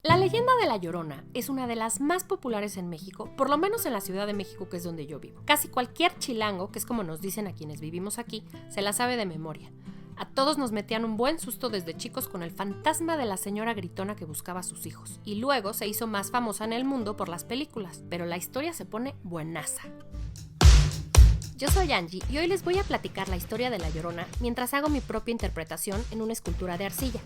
La leyenda de La Llorona es una de las más populares en México, por lo menos en la Ciudad de México, que es donde yo vivo. Casi cualquier chilango, que es como nos dicen a quienes vivimos aquí, se la sabe de memoria. A todos nos metían un buen susto desde chicos con el fantasma de la señora gritona que buscaba a sus hijos. Y luego se hizo más famosa en el mundo por las películas, pero la historia se pone buenaza. Yo soy Angie y hoy les voy a platicar la historia de La Llorona mientras hago mi propia interpretación en una escultura de arcilla.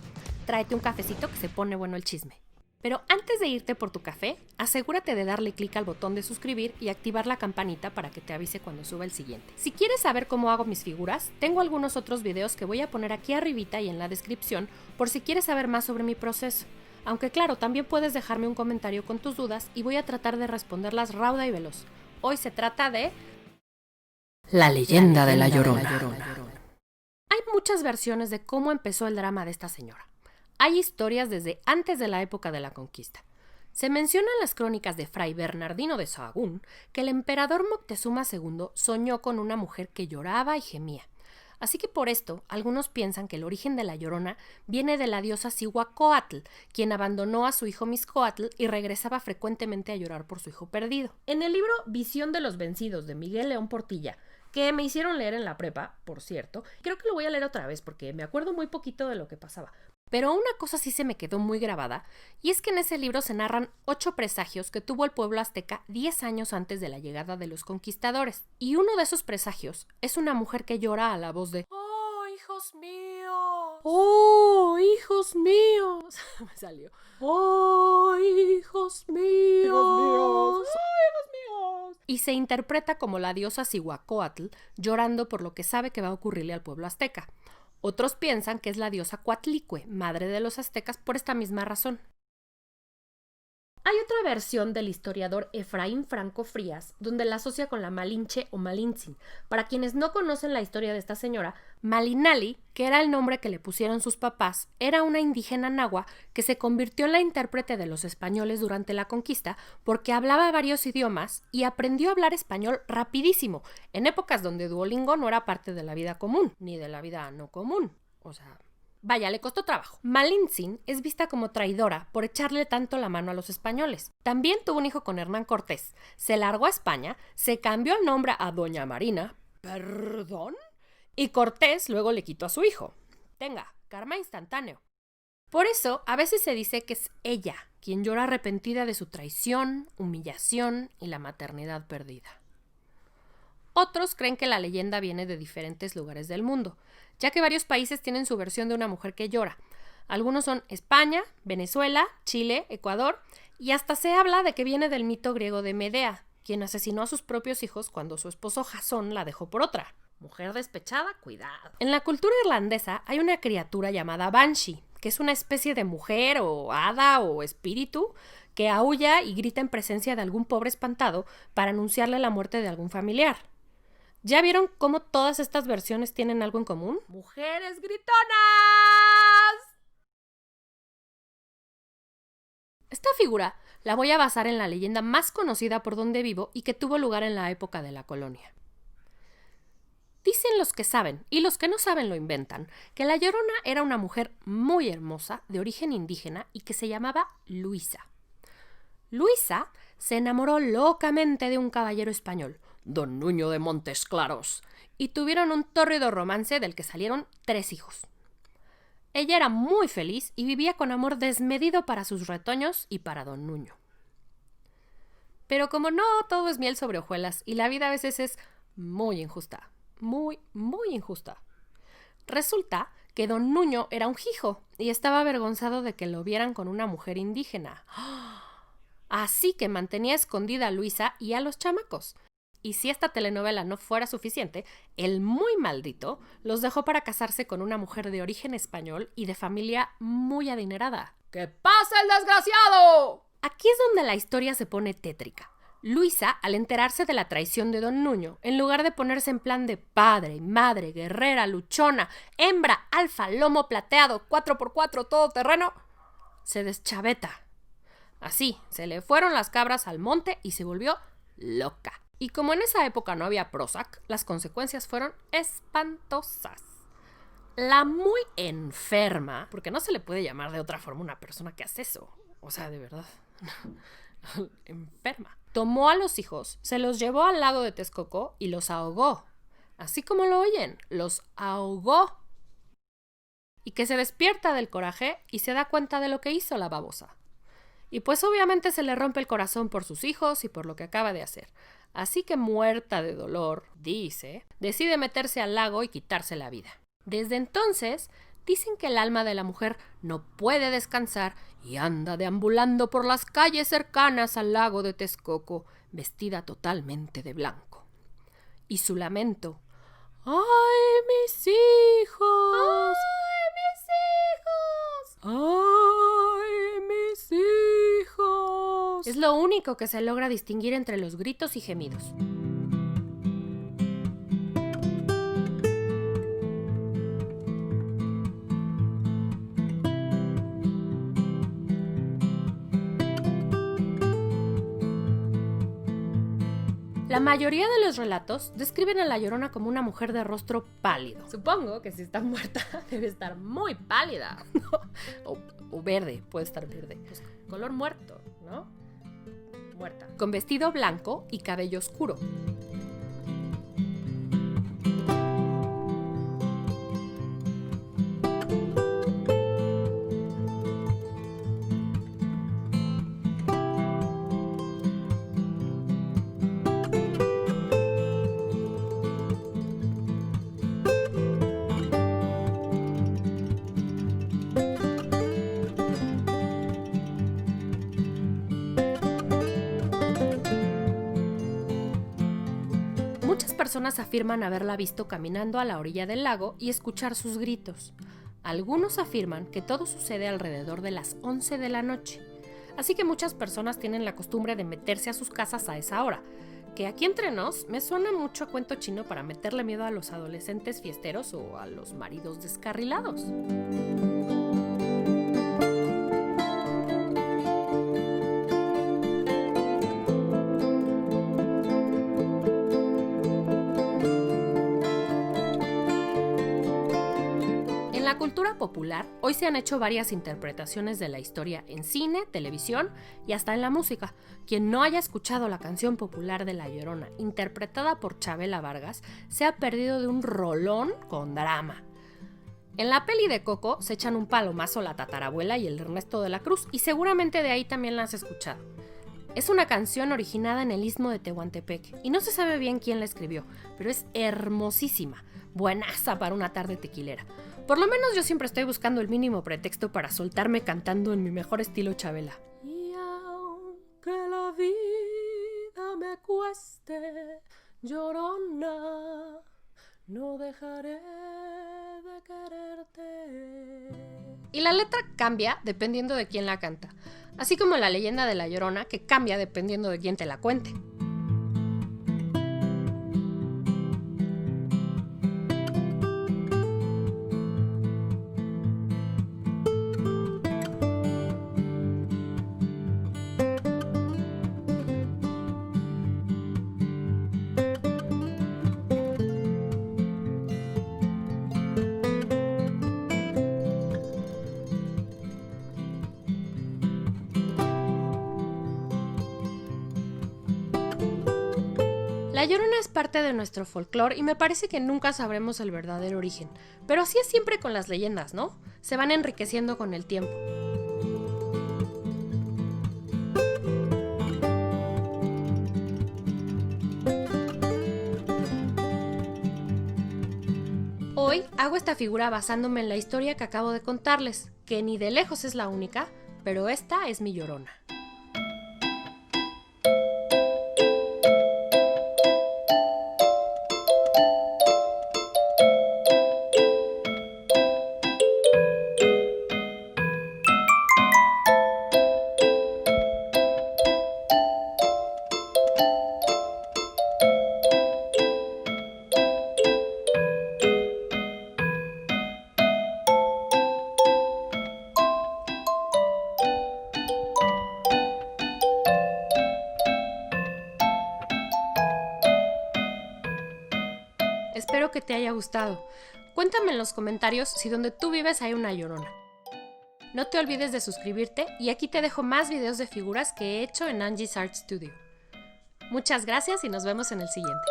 Tráete un cafecito que se pone bueno el chisme. Pero antes de irte por tu café, asegúrate de darle clic al botón de suscribir y activar la campanita para que te avise cuando suba el siguiente. Si quieres saber cómo hago mis figuras, tengo algunos otros videos que voy a poner aquí arribita y en la descripción por si quieres saber más sobre mi proceso. Aunque claro, también puedes dejarme un comentario con tus dudas y voy a tratar de responderlas rauda y veloz. Hoy se trata de La leyenda de La Llorona. Hay muchas versiones de cómo empezó el drama de esta señora. Hay historias desde antes de la época de la conquista. Se menciona en las crónicas de Fray Bernardino de Sahagún que el emperador Moctezuma II soñó con una mujer que lloraba y gemía. Así que por esto, algunos piensan que el origen de la Llorona viene de la diosa Cihuacóatl, quien abandonó a su hijo Mixcoatl y regresaba frecuentemente a llorar por su hijo perdido. En el libro Visión de los Vencidos de Miguel León Portilla, que me hicieron leer en la prepa, por cierto, creo que lo voy a leer otra vez porque me acuerdo muy poquito de lo que pasaba. Pero una cosa sí se me quedó muy grabada, y es que en ese libro se narran 8 presagios que tuvo el pueblo azteca 10 años antes de la llegada de los conquistadores. Y uno de esos presagios es una mujer que llora a la voz de ¡Oh, hijos míos! ¡Oh, hijos míos! Me salió. ¡Oh, hijos míos! ¡Oh, hijos míos! Y se interpreta como la diosa Cihuacóatl llorando por lo que sabe que va a ocurrirle al pueblo azteca. Otros piensan que es la diosa Coatlicue, madre de los aztecas, por esta misma razón. Hay otra versión del historiador Efraín Franco Frías, donde la asocia con la Malinche o Malintzin. Para quienes no conocen la historia de esta señora, Malinali, que era el nombre que le pusieron sus papás, era una indígena nahua que se convirtió en la intérprete de los españoles durante la conquista porque hablaba varios idiomas y aprendió a hablar español rapidísimo, en épocas donde Duolingo no era parte de la vida común, ni de la vida no común. Vaya, le costó trabajo. Malintzin es vista como traidora por echarle tanto la mano a los españoles. También tuvo un hijo con Hernán Cortés. Se largó a España, se cambió el nombre a Doña Marina. ¿Perdón? Y Cortés luego le quitó a su hijo. Tenga, karma instantáneo. Por eso, a veces se dice que es ella quien llora arrepentida de su traición, humillación y la maternidad perdida. Otros creen que la leyenda viene de diferentes lugares del mundo, ya que varios países tienen su versión de una mujer que llora. Algunos son España, Venezuela, Chile, Ecuador, y hasta se habla de que viene del mito griego de Medea, quien asesinó a sus propios hijos cuando su esposo Jasón la dejó por otra. Mujer despechada, cuidado. En la cultura irlandesa hay una criatura llamada Banshee, que es una especie de mujer o hada o espíritu que aúlla y grita en presencia de algún pobre espantado para anunciarle la muerte de algún familiar. ¿Ya vieron cómo todas estas versiones tienen algo en común? ¡Mujeres gritonas! Esta figura la voy a basar en la leyenda más conocida por donde vivo y que tuvo lugar en la época de la colonia. Dicen los que saben, y los que no saben lo inventan, que la Llorona era una mujer muy hermosa, de origen indígena, y que se llamaba Luisa. Luisa se enamoró locamente de un caballero español, Don Nuño de Montes Claros, y tuvieron un tórrido romance del que salieron 3 hijos. Ella era muy feliz y vivía con amor desmedido para sus retoños y para Don Nuño. Pero como no todo es miel sobre hojuelas y la vida a veces es muy injusta, muy injusta. Resulta que Don Nuño era un hijo y estaba avergonzado de que lo vieran con una mujer indígena. Así que mantenía escondida a Luisa y a los chamacos. Y si esta telenovela no fuera suficiente, el muy maldito los dejó para casarse con una mujer de origen español y de familia muy adinerada. ¡Que pase el desgraciado! Aquí es donde la historia se pone tétrica. Luisa, al enterarse de la traición de Don Nuño, en lugar de ponerse en plan de padre, madre, guerrera, luchona, hembra, alfa, lomo plateado, 4x4, todoterreno, se deschaveta. Así, se le fueron las cabras al monte y se volvió loca. Y como en esa época no había Prozac, las consecuencias fueron espantosas. La muy enferma, porque no se le puede llamar de otra forma a una persona que hace eso, o sea, de verdad, enferma. Tomó a los hijos, se los llevó al lago de Texcoco y los ahogó. Así como lo oyen, los ahogó. Y que se despierta del coraje y se da cuenta de lo que hizo la babosa. Y pues obviamente se le rompe el corazón por sus hijos y por lo que acaba de hacer. Así que muerta de dolor, dice, decide meterse al lago y quitarse la vida. Desde entonces, dicen que el alma de la mujer no puede descansar y anda deambulando por las calles cercanas al lago de Texcoco, vestida totalmente de blanco. Y su lamento: ¡ay, mis hijos! ¡Ay, mis hijos! ¡Ay, mis hijos! Es lo único que se logra distinguir entre los gritos y gemidos. La mayoría de los relatos describen a La Llorona como una mujer de rostro pálido. Supongo que si está muerta debe estar muy pálida. o verde, puede estar verde. Pues color muerto, ¿no? Muerta. Con vestido blanco y cabello oscuro. Muchas personas afirman haberla visto caminando a la orilla del lago y escuchar sus gritos. Algunos afirman que todo sucede alrededor de las 11 de la noche, así que muchas personas tienen la costumbre de meterse a sus casas a esa hora, que aquí entre nos me suena mucho a cuento chino para meterle miedo a los adolescentes fiesteros o a los maridos descarrilados. En la cultura popular, hoy se han hecho varias interpretaciones de la historia en cine, televisión y hasta en la música. Quien no haya escuchado la canción popular de La Llorona, interpretada por Chabela Vargas, se ha perdido de un rolón con drama. En la peli de Coco se echan un palomazo la tatarabuela y el Ernesto de la Cruz, y seguramente de ahí también la has escuchado. Es una canción originada en el Istmo de Tehuantepec, y no se sabe bien quién la escribió, pero es hermosísima, buenaza para una tarde tequilera. Por lo menos yo siempre estoy buscando el mínimo pretexto para soltarme cantando en mi mejor estilo Chabela. Y aunque la vida me cueste, Llorona, no dejaré de quererte. Y la letra cambia dependiendo de quién la canta, así como la leyenda de La Llorona, que cambia dependiendo de quién te la cuente. La Llorona es parte de nuestro folclore y me parece que nunca sabremos el verdadero origen. Pero así es siempre con las leyendas, ¿no? Se van enriqueciendo con el tiempo. Hoy hago esta figura basándome en la historia que acabo de contarles, que ni de lejos es la única, pero esta es mi Llorona. Espero que te haya gustado. Cuéntame en los comentarios si donde tú vives hay una Llorona. No te olvides de suscribirte y aquí te dejo más videos de figuras que he hecho en Angie's Art Studio. Muchas gracias y nos vemos en el siguiente.